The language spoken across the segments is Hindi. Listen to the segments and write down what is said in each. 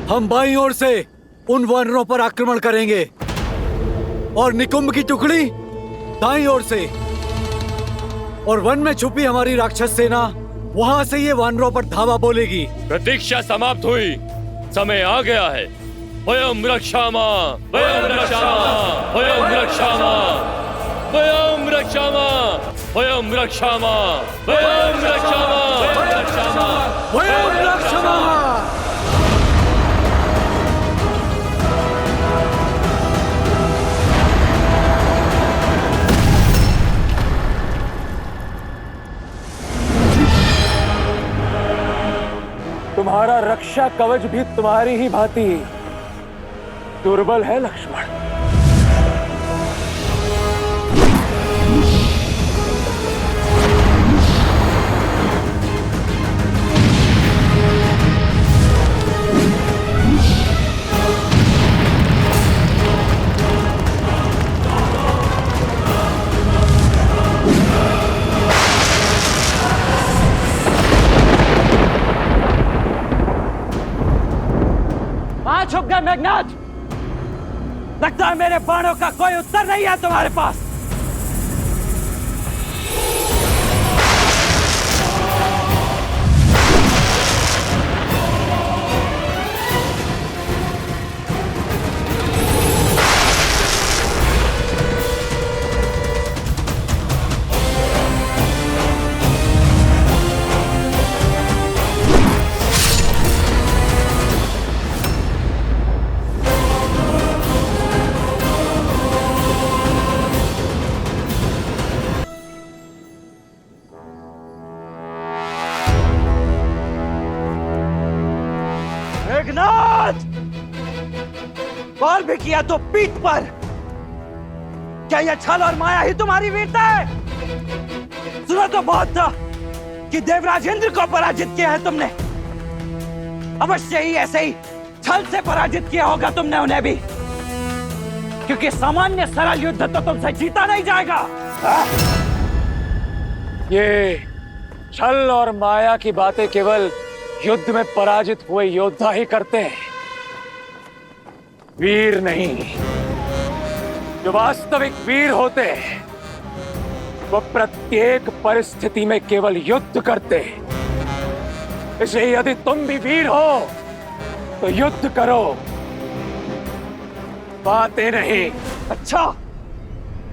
हम बाईं ओर से उन वानरों पर आक्रमण करेंगे और निकुंभ की टुकड़ी दाईं ओर से, और वन में छुपी हमारी राक्षस सेना वहां से ये वानरों पर धावा बोलेगी। प्रतीक्षा समाप्त हुई, समय आ गया है। वयम रक्षामा, वयम रक्षामा, वयम रक्षामा, वयम रक्षामा, वयम रक्षामा, वयम रक्षामा, वयम रक्षामा, वयम रक्षामा। तुम्हारा रक्षा कवच भी तुम्हारी ही भांति दुर्बल है लक्ष्मण। छुप गए मेघनाथ। लगता है मेरे बाणों का कोई उत्तर नहीं है तुम्हारे पास। मेघनाथ, बाल भी किया तो पीठ पर। क्या यह छल और माया ही तुम्हारी वीरता है? सुना तो बहुत था कि देवराज इंद्र को पराजित किया है तुमने। अवश्य ही ऐसे ही छल से पराजित किया होगा तुमने उन्हें भी, क्योंकि सामान्य सरल युद्ध तो तुमसे जीता नहीं जाएगा। ये छल और माया की बातें केवल युद्ध में पराजित हुए योद्धा ही करते हैं, वीर नहीं। जो वास्तविक वीर होते हैं वो प्रत्येक परिस्थिति में केवल युद्ध करते हैं। इसलिए यदि तुम भी वीर हो तो युद्ध करो, बातें नहीं। अच्छा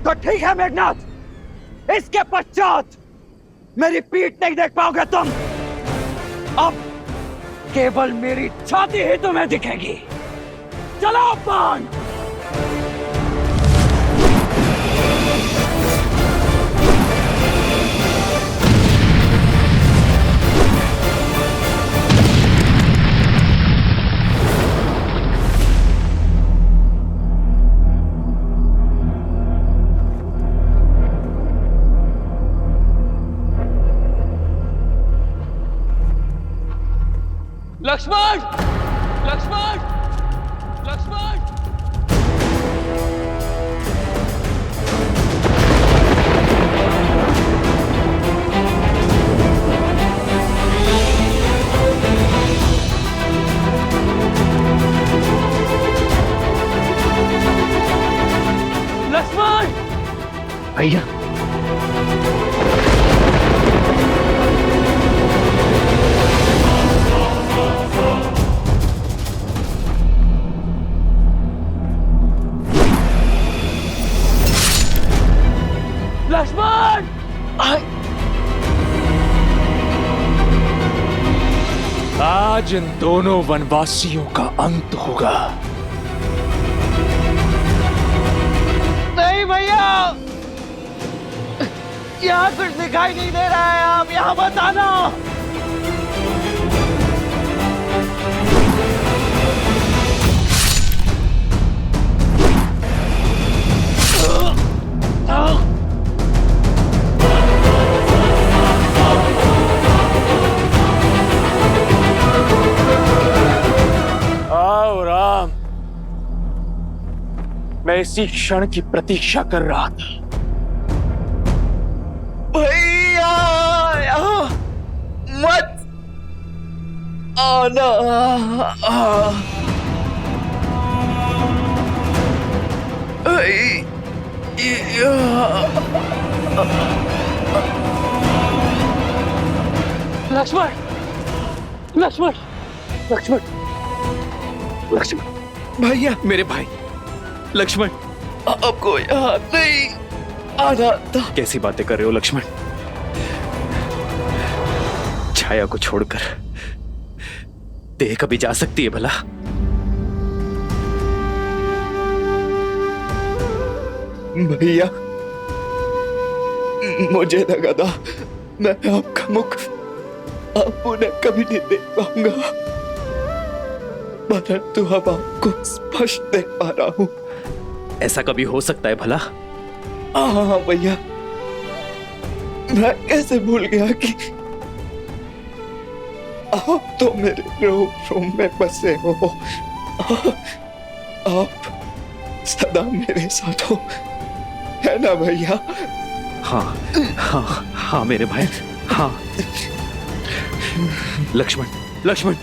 तो ठीक है मेघनाथ, इसके पश्चात मेरी पीठ नहीं देख पाओगे तुम। अब केवल मेरी छाती ही तुम्हें दिखेगी। चलो बाण। लक्ष्मण, लक्ष्मण, लक्ष्मण। लक्ष्मण भैया, लक्ष्मण, आज इन दोनों वनवासियों का अंत होगा। नहीं भैया, यहाँ कुछ दिखाई नहीं दे रहा है। आप यहाँ मत आना। आओ राम, मैं इसी क्षण की प्रतीक्षा कर रहा था। भैया यहाँ मत आना। भाई लक्ष्मण लक्ष्मण लक्ष्मण लक्ष्मण भैया मेरे भाई लक्ष्मण। आपको याद नहीं आ रहा था। कैसी बातें कर रहे हो लक्ष्मण? छाया को छोड़कर देह कभी जा सकती है भला? भैया मुझे लगा था मैं आपका मुख आप उन्हें कभी नहीं देख पाऊंगा, परंतु अब आपको स्पष्ट देख पा रहा हूं। ऐसा कभी हो सकता है भला? हाँ भैया, मैं कैसे भूल गया कि आप तो मेरे रूम में बसे हो। आप सदा मेरे साथ हो, है ना भैया? हाँ हाँ हाँ मेरे भाई, हाँ। लक्ष्मण लक्ष्मण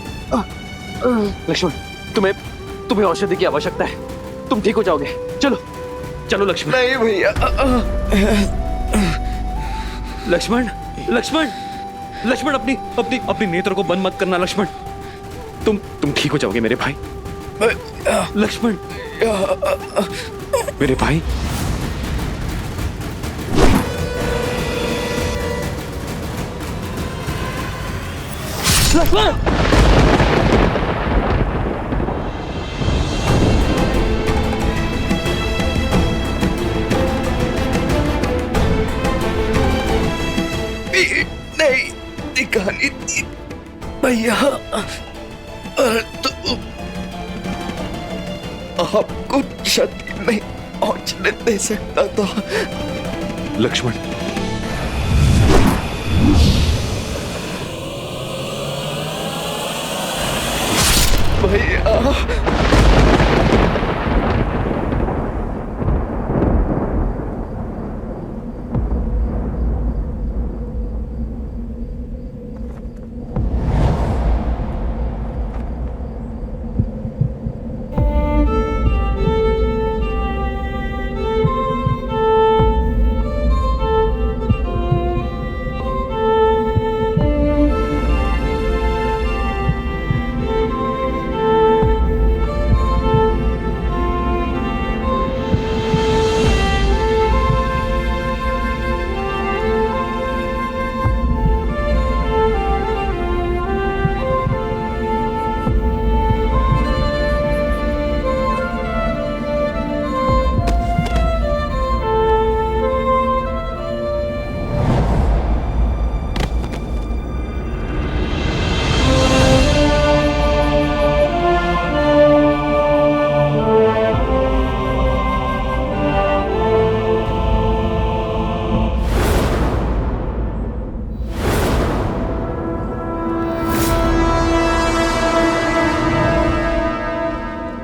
लक्ष्मण, तुम्हें औषधि की आवश्यकता है। तुम ठीक हो जाओगे। चलो चलो लक्ष्मण। नहीं भैया। लक्ष्मण लक्ष्मण लक्ष्मण, अपनी अपनी अपनी नेत्र को बंद मत करना लक्ष्मण। तुम ठीक हो जाओगे मेरे भाई। लक्ष्मण मेरे भाई। लक्ष्मण नहीं दिखानी थी भैया, तो आपको क्षति नहीं पहुंचने दे सकता था। लक्ष्मण भैया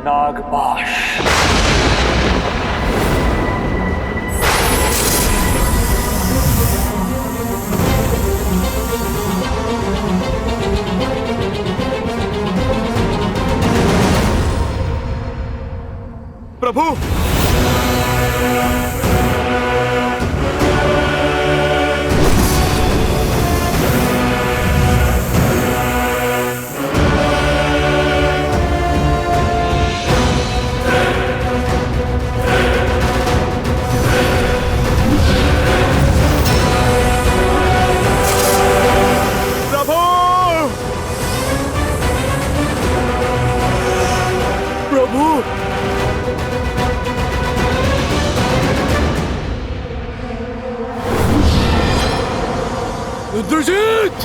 नागपाश। प्रभु रुद्रजीत!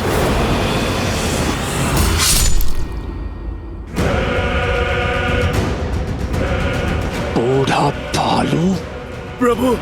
बूढ़ा भालू। प्रभु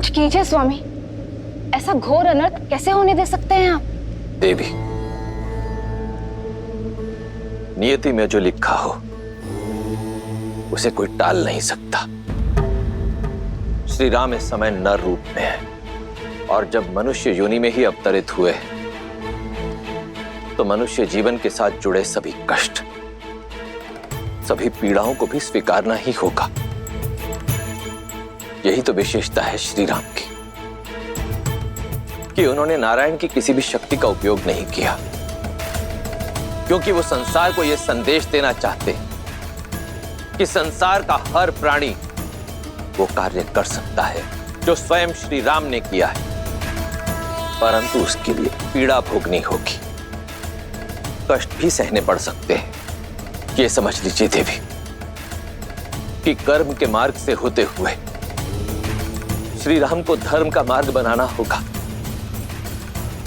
कुछ कीजिए स्वामी, ऐसा घोर अनर्थ कैसे होने दे सकते हैं आप? देवी, नियति में जो लिखा हो उसे कोई टाल नहीं सकता। श्री राम इस समय नर रूप में है, और जब मनुष्य योनि में ही अवतरित हुए तो मनुष्य जीवन के साथ जुड़े सभी कष्ट, सभी पीड़ाओं को भी स्वीकारना ही होगा। यही तो विशेषता है श्री राम की कि उन्होंने नारायण की किसी भी शक्ति का उपयोग नहीं किया, क्योंकि वो संसार को यह संदेश देना चाहते कि संसार का हर प्राणी वो कार्य कर सकता है जो स्वयं श्री राम ने किया है, परंतु उसके लिए पीड़ा भोगनी होगी, कष्ट भी सहने पड़ सकते हैं। ये समझ लीजिए देवी कि कर्म के मार्ग से होते हुए श्री राम को धर्म का मार्ग बनाना होगा।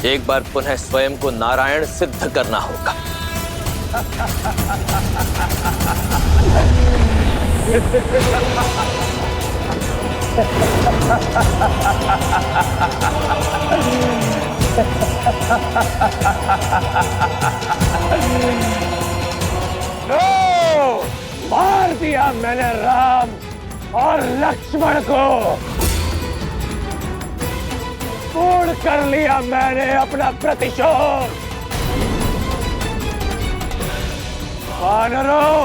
एक बार पुनः स्वयं को नारायण सिद्ध करना होगा। लो, मार दिया मैंने राम और लक्ष्मण को, पूर्ण कर लिया मैंने अपना प्रतिशोध। वानरों,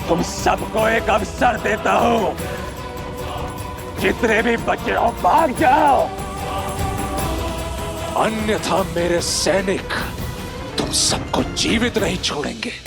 तुम सबको एक अवसर देता हूं, जितने भी बचे हो भाग जाओ, अन्यथा मेरे सैनिक तुम सबको जीवित नहीं छोड़ेंगे।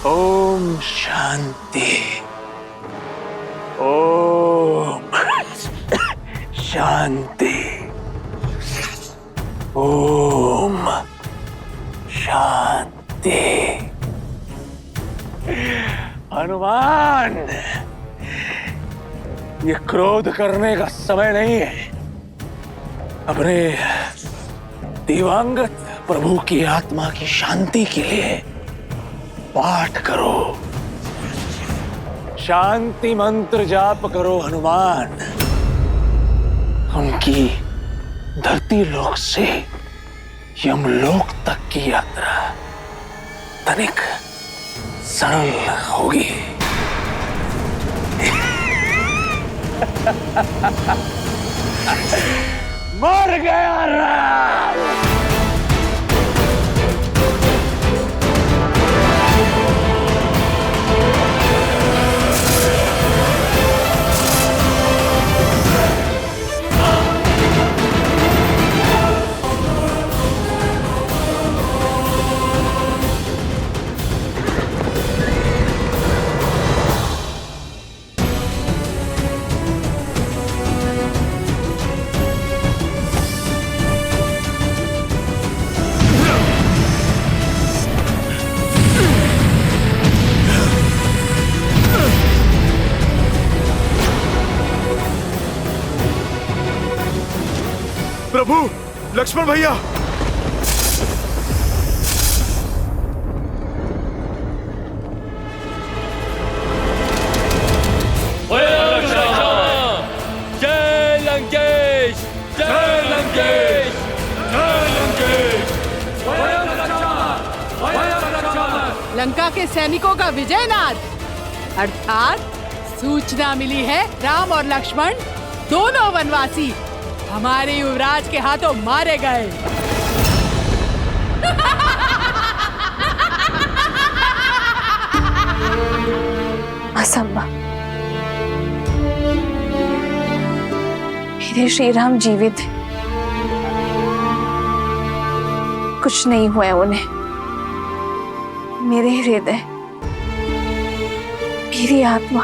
ओम शांति, ओम शांति, ओम शांति। हनुमान, ये क्रोध करने का समय नहीं है। अपने दिवंगत प्रभु की आत्मा की शांति के लिए पाठ करो, शांति मंत्र जाप करो हनुमान। उनकी धरती लोक से यमलोक तक की यात्रा तनिक सरल होगी। मर गया राम। प्रभु, लक्ष्मण भैया, जय लंकेश, जय लंकेश, जय लंकेश। लंका के सैनिकों का विजयनाद, अर्थात सूचना मिली है राम और लक्ष्मण दोनों वनवासी हमारे युवराज के हाथों मारे गए। असंभव, मेरे श्री राम जीवित हैं, कुछ नहीं हुआ उन्हें। मेरे हृदय, मेरी आत्मा,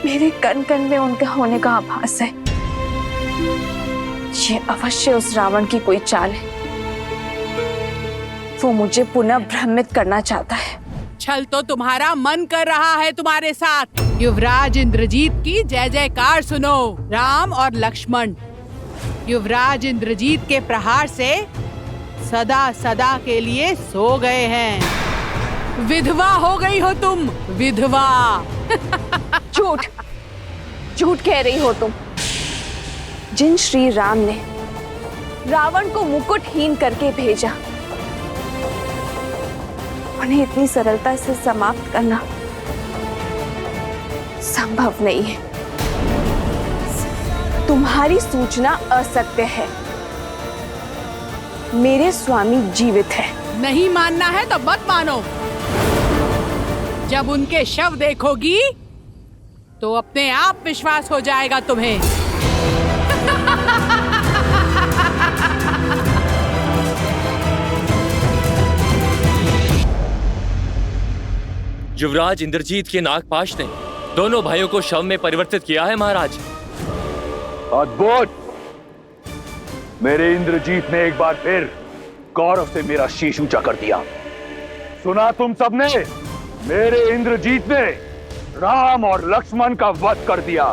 मेरे कण कण में उनका होने का आभास है। ये अवश्य उस रावण की कोई चाल है। वो मुझे पुनः भ्रमित करना चाहता है। छल तो तुम्हारा मन कर रहा है तुम्हारे साथ। युवराज इंद्रजीत की जय जयकार सुनो। राम और लक्ष्मण युवराज इंद्रजीत के प्रहार से सदा सदा के लिए सो गए हैं। विधवा हो गई हो तुम, विधवा। झूठ, झूठ कह रही हो तुम। जिन श्री राम ने रावण को मुकुटहीन करके भेजा, उन्हें इतनी सरलता से समाप्त करना संभव नहीं है। तुम्हारी सूचना असत्य है। मेरे स्वामी जीवित है। नहीं मानना है तो मत मानो। जब उनके शव देखोगी तो अपने आप विश्वास हो जाएगा तुम्हें। युवराज इंद्रजीत के नागपाश ने दोनों भाइयों को शव में परिवर्तित किया है महाराज। अद्भुत! मेरे इंद्रजीत ने एक बार फिर गौरव से मेरा शीश ऊंचा कर दिया। सुना तुम सबने? मेरे इंद्रजीत ने राम और लक्ष्मण का वध कर दिया।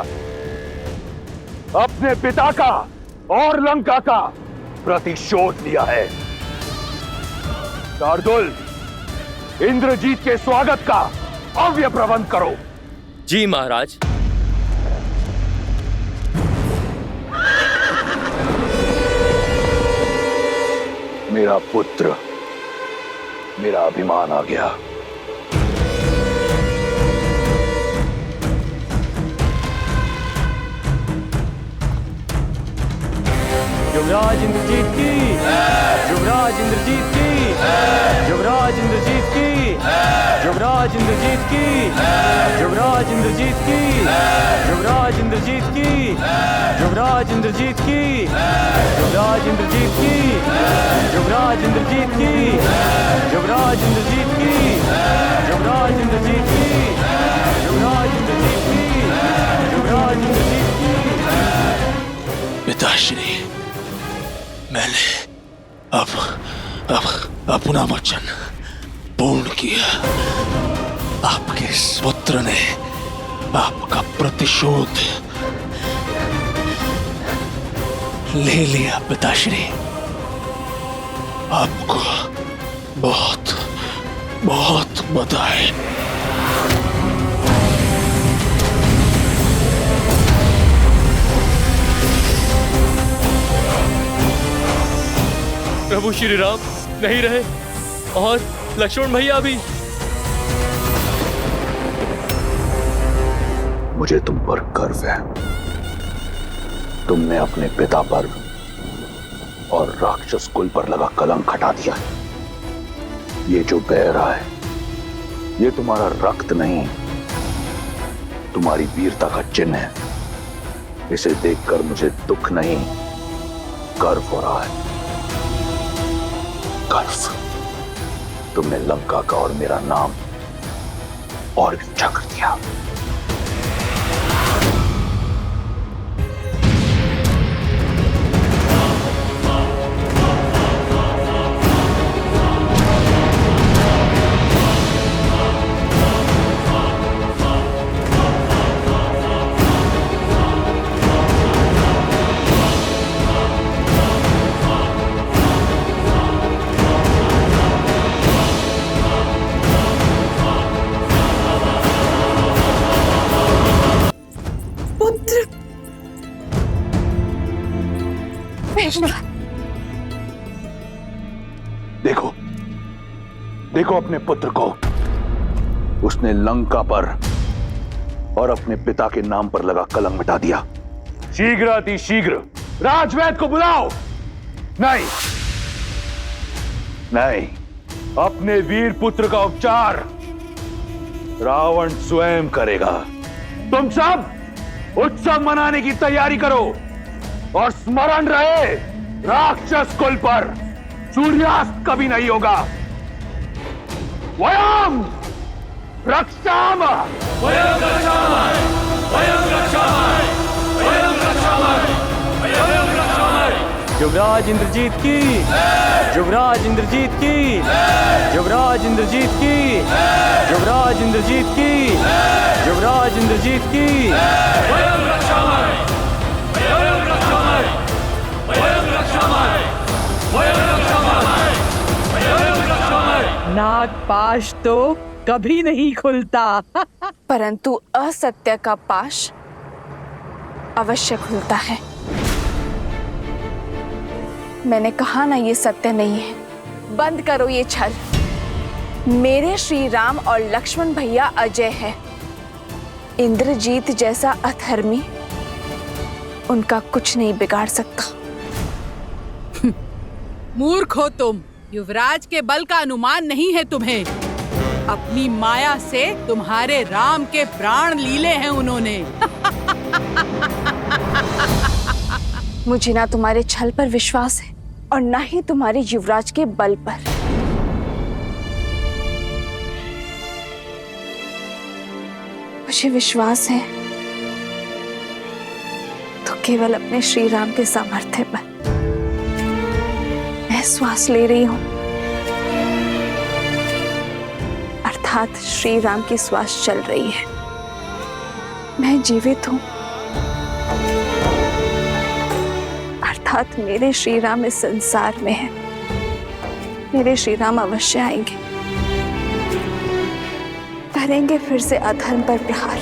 अपने पिता का और लंका का प्रतिशोध लिया है। शार्दुल, इंद्रजीत के स्वागत का भव्य प्रबंध करो। जी महाराज। मेरा पुत्र, मेरा अभिमान आ गया। युवराज इंद्रजीत की, युवराज इंद्रजीत की, युवराज इंद्रजीत की, युवराज इंद्रजीत की, युवराज इंद्रजीत की, युवराज इंद्रजीत की, युवराज इंद्रजीत की, युवराज इंद्रजीत की, युवराज इंद्रजीत की, युवराज इंद्रजीत की, युवराज इंद्रजीत की, युवराज इंद्रजीत की, युवराज इंद्रजीत की। पिताश्री, मैंने अब अपना वचन पूर्ण किया। आपके इस पुत्र ने आपका प्रतिशोध ले लिया। पिताश्री, आपको बहुत बहुत बधाई। प्रभु श्री राम नहीं रहे और लक्ष्मण भैया भी। मुझे तुम पर गर्व है। तुमने अपने पिता पर और राक्षस कुल पर लगा कलंक हटा दिया। ये जो बह रहा है, ये तुम्हारा रक्त नहीं, तुम्हारी वीरता का चिन्ह है। इसे देखकर मुझे दुख नहीं, गर्व हो रहा है। गर्व। तुमने लंका का और मेरा नाम और भी ऊंचा कर दिया। देखो, देखो अपने पुत्र को। उसने लंका पर और अपने पिता के नाम पर लगा कलंक मिटा दिया। शीघ्र अति शीघ्र राजवैद्य को बुलाओ। नहीं नहीं, अपने वीर पुत्र का उपचार रावण स्वयं करेगा। तुम सब उत्सव मनाने की तैयारी करो और स्मरण रहे, राक्षस कुल पर सूर्यास्त कभी नहीं होगा। वयम रक्षामः। वयम रक्षामः, वयम रक्षामः, वयम रक्षामः, वयम रक्षामः। युवराज इंद्रजीत की, युवराज इंद्रजीत की, युवराज इंद्रजीत की, युवराज इंद्रजीत की, युवराज इंद्रजीत की। वयम रक्षामः, वयम रक्षामः, वयम रक्षामः, वयम रक्षामः, वयम रक्षामः। नागपाश तो कभी नहीं खुलता। परंतु असत्य का पाश अवश्य खुलता है। मैंने कहा ना, ये सत्य नहीं है। बंद करो ये छल। मेरे श्री राम और लक्ष्मण भैया अजय है। इंद्रजीत जैसा अधर्मी उनका कुछ नहीं बिगाड़ सकता। मूर्ख हो तुम। युवराज के बल का अनुमान नहीं है तुम्हें। अपनी माया से तुम्हारे राम के प्राण लीले हैं उन्होंने। मुझे ना तुम्हारे छल पर विश्वास है और ना ही तुम्हारे युवराज के बल पर। मुझे विश्वास है तो केवल अपने श्री राम के सामर्थ्य पर। मैं श्वास ले रही हूं, अर्थात श्री राम की श्वास चल रही है। मैं जीवित हूं, अर्थात मेरे श्री राम इस संसार में है। मेरे श्री राम अवश्य आएंगे, करेंगे फिर से अधर्म पर प्रहार।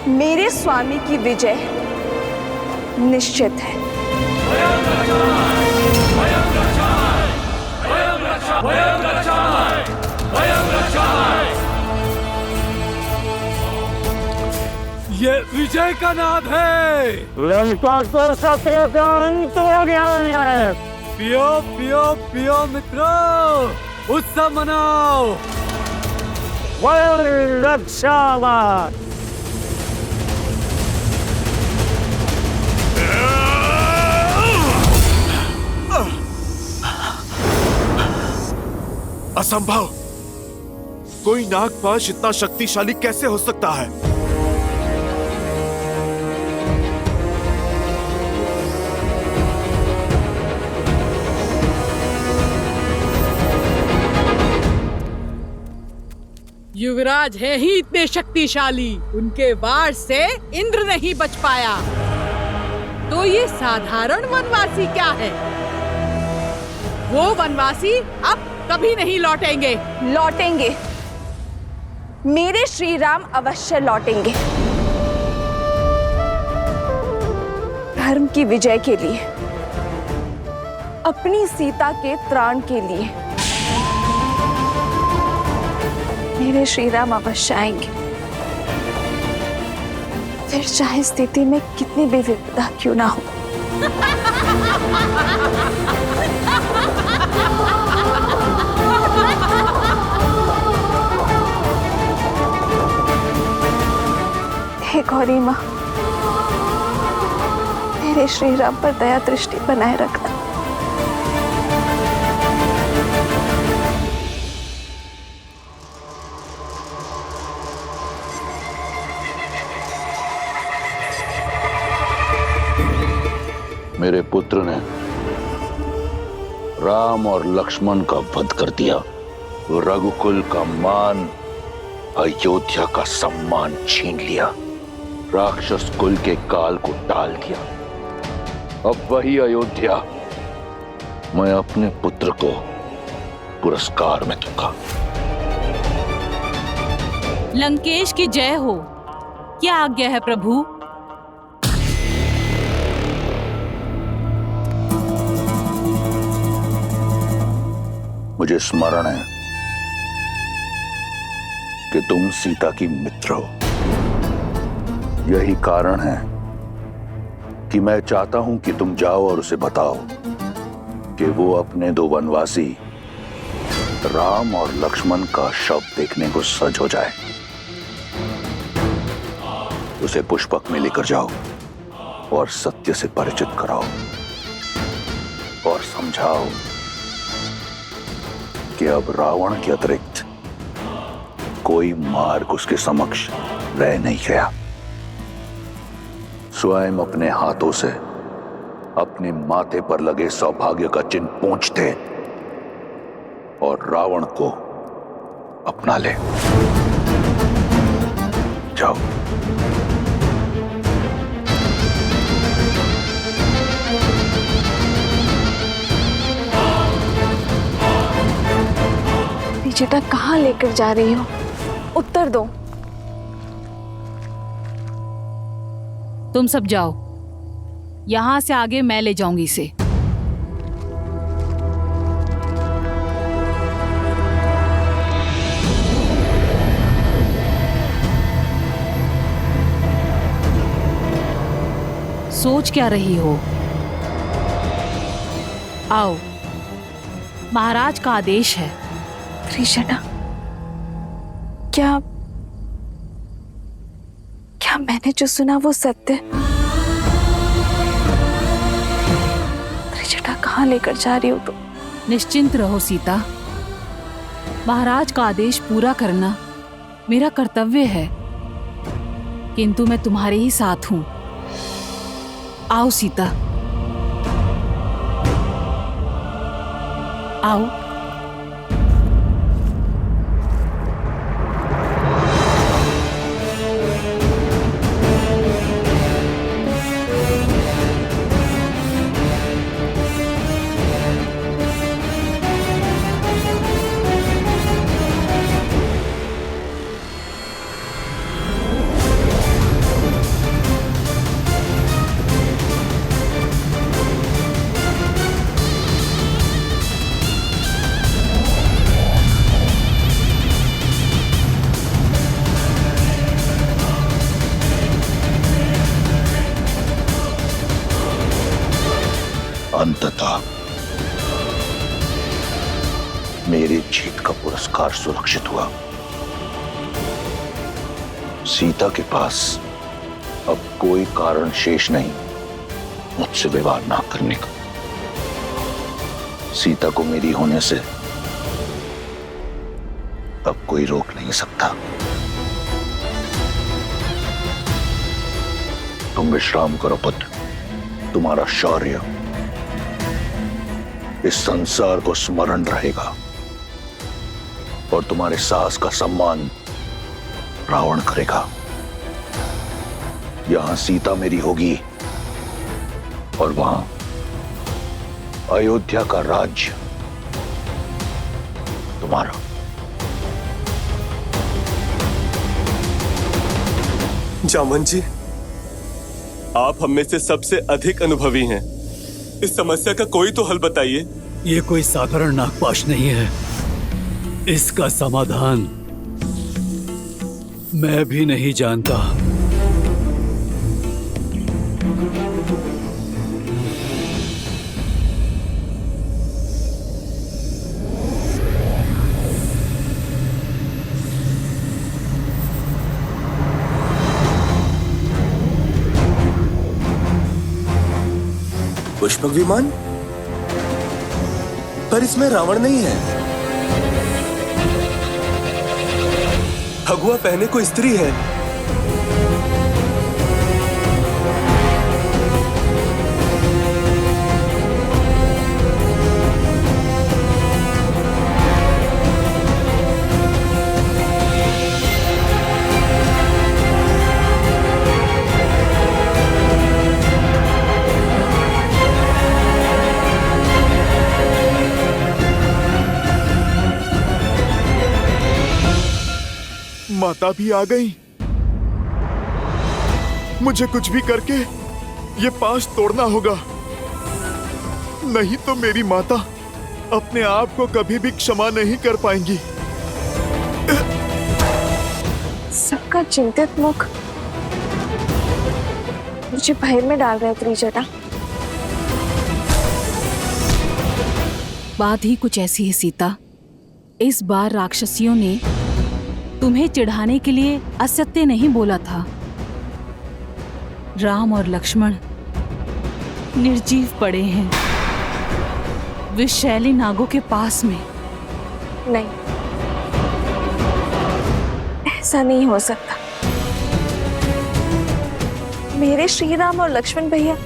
मेरे स्वामी की विजय निश्चित है। ये विजय का नाद है। पियो पियो पियो मित्रों, उत्सव मनाओ। असंभव। कोई नागपाश इतना शक्तिशाली कैसे हो सकता है? युवराज है ही इतने शक्तिशाली, उनके वार से इंद्र नहीं बच पाया। तो ये साधारण वनवासी क्या है? वो वनवासी अब कभी नहीं लौटेंगे। लौटेंगे, मेरे श्री राम अवश्य लौटेंगे। धर्म की विजय के लिए, अपनी सीता के त्राण के लिए मेरे श्री राम अवश्य आएंगे। फिर चाहे स्थिति में कितनी भी विपदा क्यों ना हो। हे गौरी माँ, मेरे श्री राम पर दया दृष्टि बनाए रखना। मेरे पुत्र ने राम और लक्ष्मण का वध कर दिया। रघुकुल का मान, अयोध्या का सम्मान छीन लिया। राक्षस कुल के काल को टाल दिया। अब वही अयोध्या मैं अपने पुत्र को पुरस्कार में दूंगा। लंकेश की जय हो। क्या आज्ञा है प्रभु? मुझे स्मरण है कि तुम सीता की मित्र हो। यही कारण है कि मैं चाहता हूं कि तुम जाओ और उसे बताओ कि वो अपने दो वनवासी राम और लक्ष्मण का शव देखने को सज हो जाए। उसे पुष्पक में लेकर जाओ और सत्य से परिचित कराओ और समझाओ कि अब रावण के अतिरिक्त कोई मार्ग उसके समक्ष रह नहीं गया। स्वयं अपने हाथों से अपने माथे पर लगे सौभाग्य का चिन्ह पोंछते और रावण को अपना ले। जाओ। त्रिजटा कहाँ लेकर जा रही हो? उत्तर दो। तुम सब जाओ, यहां से आगे मैं ले जाऊंगी इसे। सोच क्या रही हो? आओ, महाराज का आदेश है। त्रिजटा, क्या मैंने जो सुना वो सत्य? त्रिजटा कहाँ लेकर जा रही हो तुम? निश्चिंत रहो सीता, महाराज का आदेश पूरा करना मेरा कर्तव्य है, किंतु मैं तुम्हारे ही साथ हूं। आओ सीता, आओ। अंततः मेरी जीत का पुरस्कार सुरक्षित हुआ। सीता के पास अब कोई कारण शेष नहीं मुझसे विवाह ना करने का। सीता को मेरी होने से अब कोई रोक नहीं सकता। तुम विश्राम करो पुत्र, तुम्हारा शौर्य इस संसार को स्मरण रहेगा और तुम्हारे साहस का सम्मान रावण करेगा। यहां सीता मेरी होगी और वहां अयोध्या का राज्य तुम्हारा। जामवंत जी, आप हम में से सबसे अधिक अनुभवी हैं। इस समस्या का कोई तो हल बताइए। ये कोई साधारण नागपाश नहीं है, इसका समाधान मैं भी नहीं जानता। पुष्पक विमान, पर इसमें रावण नहीं है। भगवा पहने को स्त्री है। माता भी आ गई। मुझे कुछ भी करके ये पाश तोड़ना होगा, नहीं तो मेरी माता अपने आप को कभी भी क्षमा नहीं कर पाएंगी। सबका चिंतित मुख मुझे भय में डाल रहे त्रिजटा। बात ही कुछ ऐसी है सीता, इस बार राक्षसियों ने तुम्हें चिढ़ाने के लिए असत्य नहीं बोला था। राम और लक्ष्मण निर्जीव पड़े हैं विषैली नागों के पास में। नहीं, ऐसा नहीं हो सकता। मेरे श्री राम और लक्ष्मण भैया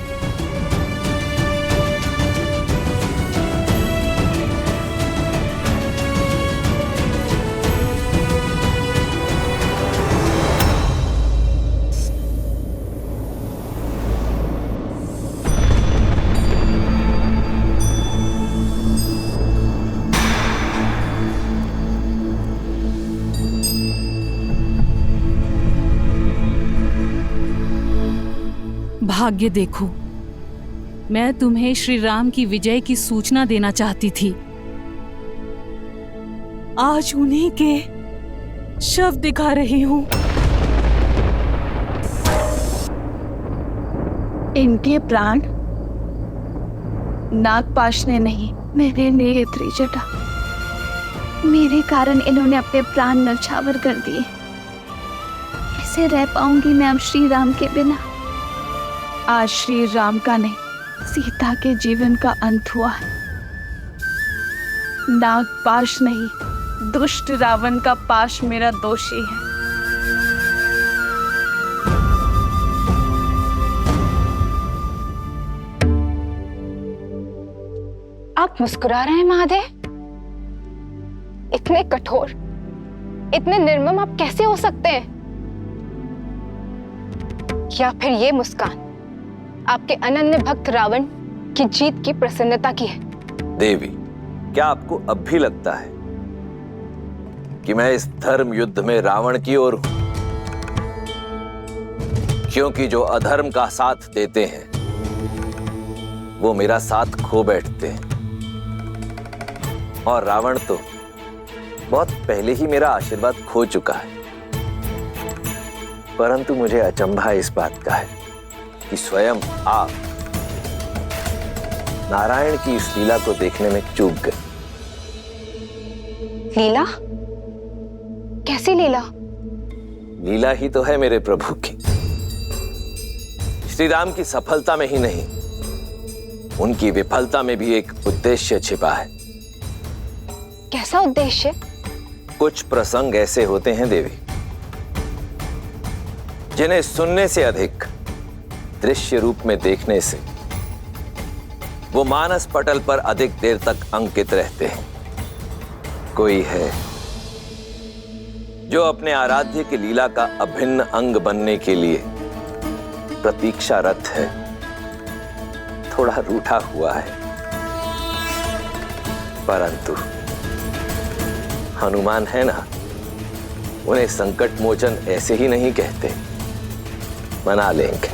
भाग्य देखो, मैं तुम्हें श्री राम की विजय की सूचना देना चाहती थी। आज उन्हीं के शव दिखा रही हूँ। इनके प्राण नागपाश ने नहीं, मेरे लिए त्रिजटा। मेरे कारण इन्होंने अपने प्राण न्यौछावर कर दिए। कैसे रह पाऊंगी मैं अब श्री राम के बिना? आज श्री राम का नहीं, सीता के जीवन का अंत हुआ है। नागपाश नहीं, दुष्ट रावण का पाश मेरा दोषी है। आप मुस्कुरा रहे हैं महादेव? इतने कठोर, इतने निर्मम आप कैसे हो सकते हैं? या फिर ये मुस्कान आपके अनन्य भक्त रावण की जीत की प्रसन्नता की है? देवी, क्या आपको अब भी लगता है कि मैं इस धर्म युद्ध में रावण की ओर हूं? क्योंकि जो अधर्म का साथ देते हैं वो मेरा साथ खो बैठते हैं, और रावण तो बहुत पहले ही मेरा आशीर्वाद खो चुका है। परंतु मुझे अचंभा इस बात का है कि स्वयं आप नारायण की इस लीला को देखने में चूक गए। लीला? कैसी लीला? लीला ही तो है मेरे प्रभु की। श्री राम की सफलता में ही नहीं, उनकी विफलता में भी एक उद्देश्य छिपा है। कैसा उद्देश्य? कुछ प्रसंग ऐसे होते हैं देवी, जिन्हें सुनने से अधिक दृश्य रूप में देखने से वो मानस पटल पर अधिक देर तक अंकित रहते हैं। कोई है जो अपने आराध्य की लीला का अभिन्न अंग बनने के लिए प्रतीक्षारत है, थोड़ा रूठा हुआ है। परंतु हनुमान है ना, उन्हें संकट मोचन ऐसे ही नहीं कहते, मना लेंगे।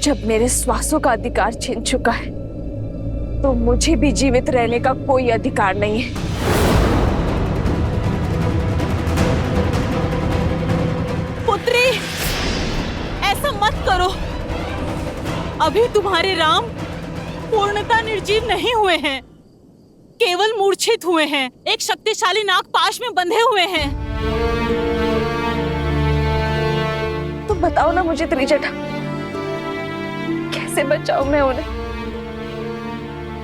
जब मेरे श्वासों का अधिकार छीन चुका है तो मुझे भी जीवित रहने का कोई अधिकार नहीं है। पुत्री, ऐसा मत करो। अभी तुम्हारे राम पूर्णतः निर्जीव नहीं हुए हैं, केवल मूर्छित हुए हैं, एक शक्तिशाली नागपाश में बंधे हुए हैं। तो बताओ ना मुझे त्रिजटा, कैसे बचाऊं मैं उन्हें?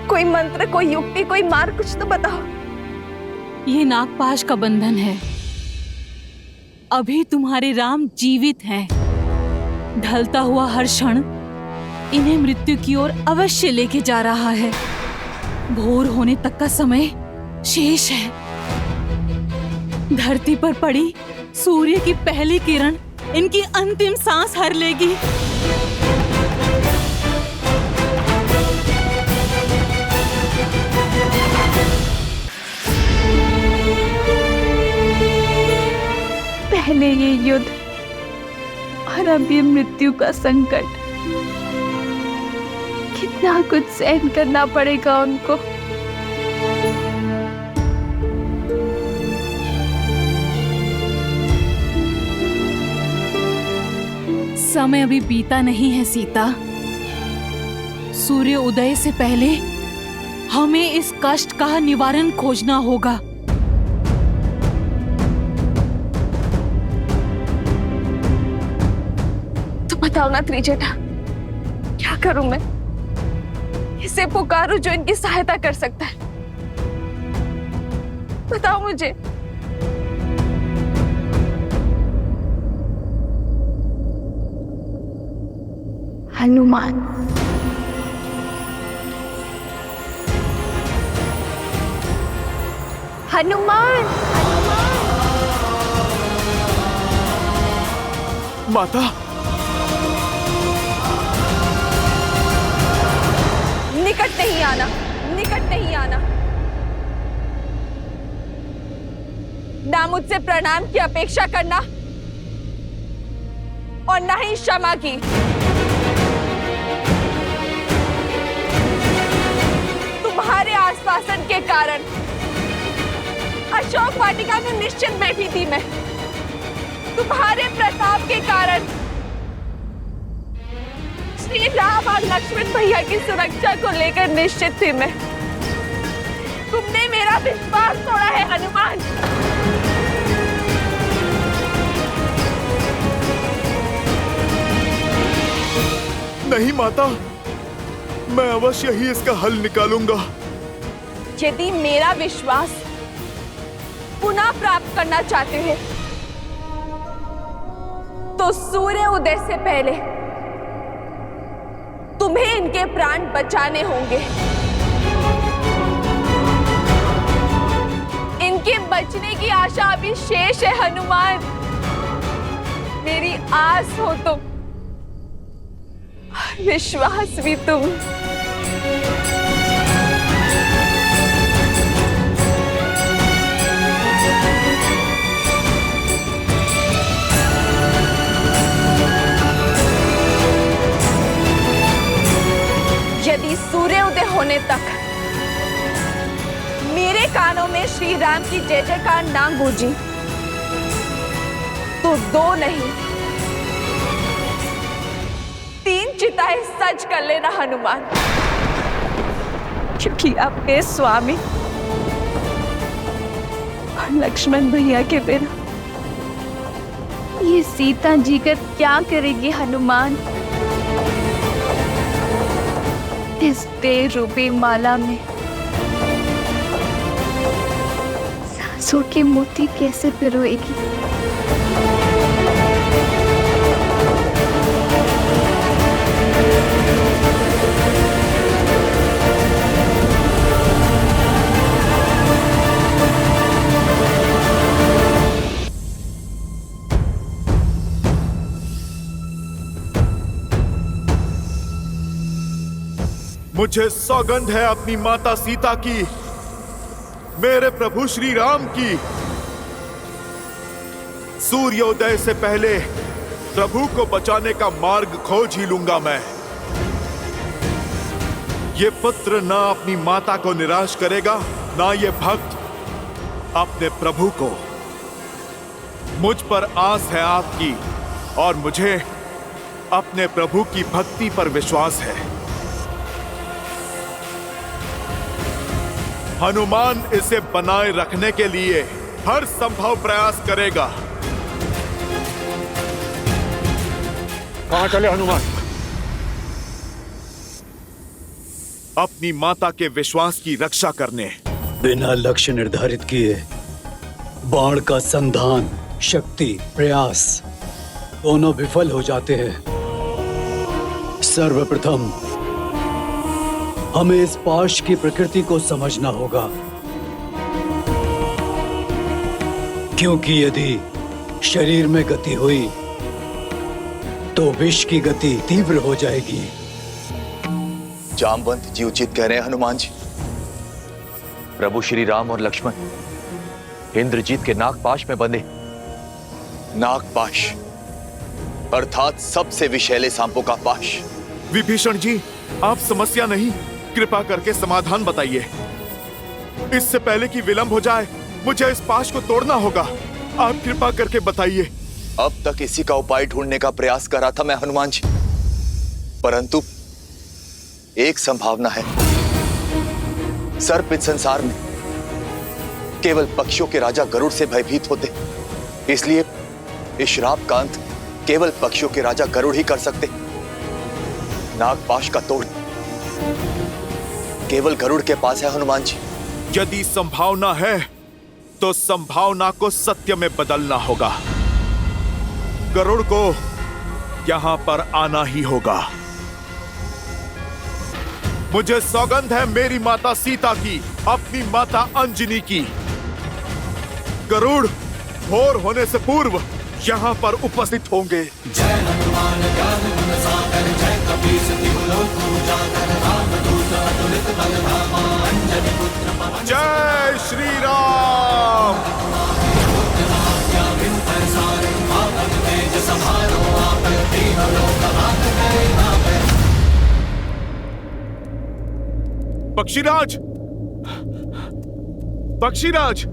कोई मंत्र, कोई युक्ति, कोई मार्ग, कुछ तो बताओ। ये नागपाश का बंधन है। अभी तुम्हारे राम जीवित हैं। ढलता हुआ हर क्षण इन्हें मृत्यु की ओर अवश्य लेके जा रहा है। भोर होने तक का समय शेष है। धरती पर पड़ी सूर्य की पहली किरण इनकी अंतिम सांस हर लेगी। पहले ये युद्ध और अब ये मृत्यु का संकट। कितना कुछ सहन करना पड़ेगा उनको। समय अभी बीता नहीं है सीता। सूर्य उदय से पहले हमें इस कष्ट का निवारण खोजना होगा। तो बताओ ना त्रिजटा, क्या करूं मैं? इसे पुकारूं जो इनकी सहायता कर सकता है। बताओ मुझे। हनुमान। हनुमान। माता, निकट नहीं आना, निकट नहीं आना। ना मुझसे प्रणाम की अपेक्षा करना और ना ही क्षमा की। तुम्हारे आश्वासन के कारण अशोक वाटिका में निश्चित बैठी थी मैं। तुम्हारे प्रताप के कारण श्री राम और लक्ष्मण भैया की सुरक्षा को लेकर निश्चित थी मैं। तुमने मेरा विश्वास तोड़ा है हनुमान। नहीं माता, मैं अवश्य ही इसका हल निकालूंगा। यदि मेरा विश्वास पुनः प्राप्त करना चाहते हैं तो सूर्य उदय से पहले तुम्हें इनके प्राण बचाने होंगे। इनके बचने की आशा अभी शेष है हनुमान। मेरी आस हो तुम, विश्वास भी तुम। यदि सूर्योदय होने तक मेरे कानों में श्री राम की जय जयकार ना गूंजी तो 2 नहीं 3 चिताएं सज कर लेना हनुमान, क्योंकि आपके स्वामी और लक्ष्मण भैया के बिना ये सीता जी कर क्या करेगी हनुमान। इस तेज रूपी माला में सांसों के मोती कैसे पिरोएगी। मुझे सौगंध है अपनी माता सीता की, मेरे प्रभु श्री राम की। सूर्योदय से पहले प्रभु को बचाने का मार्ग खोज ही लूंगा मैं। ये पुत्र ना अपनी माता को निराश करेगा, ना ये भक्त अपने प्रभु को। मुझ पर आस है आपकी और मुझे अपने प्रभु की भक्ति पर विश्वास है। हनुमान इसे बनाए रखने के लिए हर संभव प्रयास करेगा। कहां चले हनुमान? अपनी माता के विश्वास की रक्षा करने। बिना लक्ष्य निर्धारित किए बाण का संधान, शक्ति, प्रयास दोनों विफल हो जाते हैं। सर्वप्रथम हमें इस पाश की प्रकृति को समझना होगा, क्योंकि यदि शरीर में गति हुई तो विष की गति तीव्र हो जाएगी। जामवंत जी उचित कह रहे हैं हनुमान जी। प्रभु श्री राम और लक्ष्मण इंद्रजीत के नागपाश में बंधे। नागपाश अर्थात सबसे विषैले सांपों का पाश। विभीषण जी, आप समस्या नहीं, कृपा करके समाधान बताइए। इससे पहले कि विलंब हो जाए, मुझे इस पाश को तोड़ना होगा। आप कृपा करके बताइए। अब तक इसी का उपाय ढूंढने का प्रयास कर रहा था मैं हनुमान जी, परंतु एक संभावना है। सर्प इस संसार में केवल पक्षियों के राजा गरुड़ से भयभीत होते, इसलिए इस श्राप का अंत केवल पक्षियों के राजा गरुड़ ही कर सकते। नागपाश का तोड़ केवल गरुड़ के पास है हनुमान जी। यदि संभावना है तो संभावना को सत्य में बदलना होगा। गरुड़ को यहां पर आना ही होगा। मुझे सौगंध है मेरी माता सीता की, अपनी माता अंजनी की। गरुड़ भोर होने से पूर्व यहां पर उपस्थित होंगे। जय हनुमान ज्ञान गुण सागर, जय कपीस तिहु लोक उजागर, रामदूत अतुलित बल धामा, अंजनी पुत्र पवन। जय श्री राम। पक्षीराज, पक्षीराज,